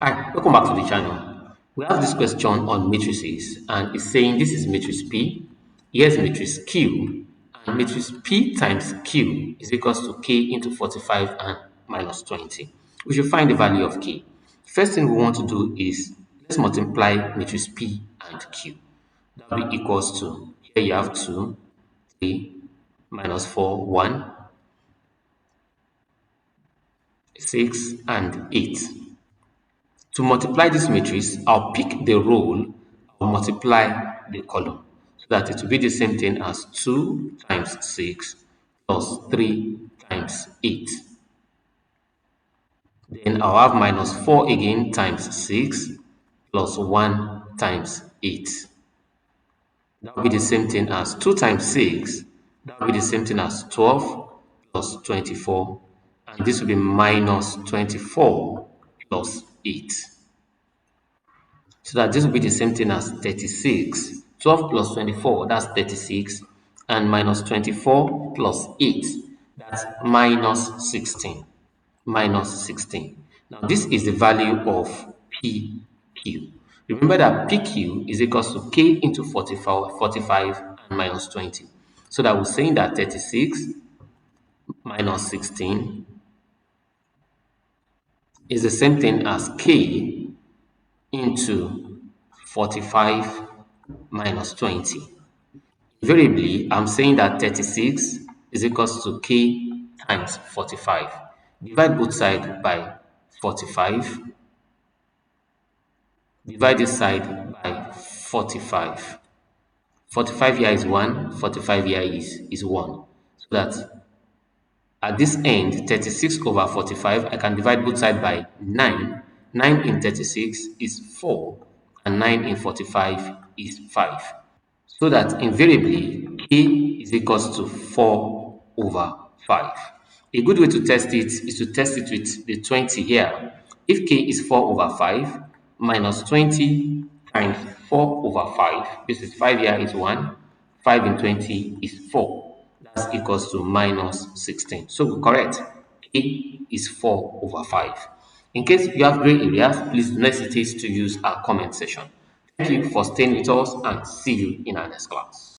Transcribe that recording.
Hi, welcome back to the channel. We have this question on matrices, and it's saying this is matrix P, here's matrix Q, and matrix P times Q is equals to K into 45 and minus 20. We should find the value of K. First thing we want to do is let's multiply matrix P and Q. That will be equals to, here you have 2, 3, minus 4, 1, 6, and 8. To multiply this matrix, I'll pick the row, I'll multiply the column so that it will be the same thing as 2 times 6 plus 3 times 8. Then I'll have minus 4 again times 6 plus 1 times 8. That will be the same thing as 2 times 6. That will be the same thing as 12 plus 24. And this will be minus 24 plus 8. So that this will be the same thing as 36. 12 plus 24, that's 36. And minus 24 plus 8, that's minus 16. Minus 16. Now, this is the value of PQ. Remember that PQ is equals to K into 45 and minus 20. So that we're saying that 36 minus 16 is the same thing as K into 45 minus 20. Invariably, I'm saying that 36 is equals to K times 45. Divide both sides by 45. Divide this side by 45. 45 here is 1, 45 here is 1. So that at this end, 36 over 45, I can divide both sides by 9. 9 in 36 is 4, and 9 in 45 is 5. So that invariably, K is equals to 4 over 5. A good way to test it is to test it with the 20 here. If K is 4 over 5, minus 20 times 4 over 5, this is 5 here is 1, 5 in 20 is 4. That's equals to minus 16. So correct, K is 4 over 5. In case you have gray areas, please do not hesitate to use our comment section. Thank you for staying with us and see you in our next class.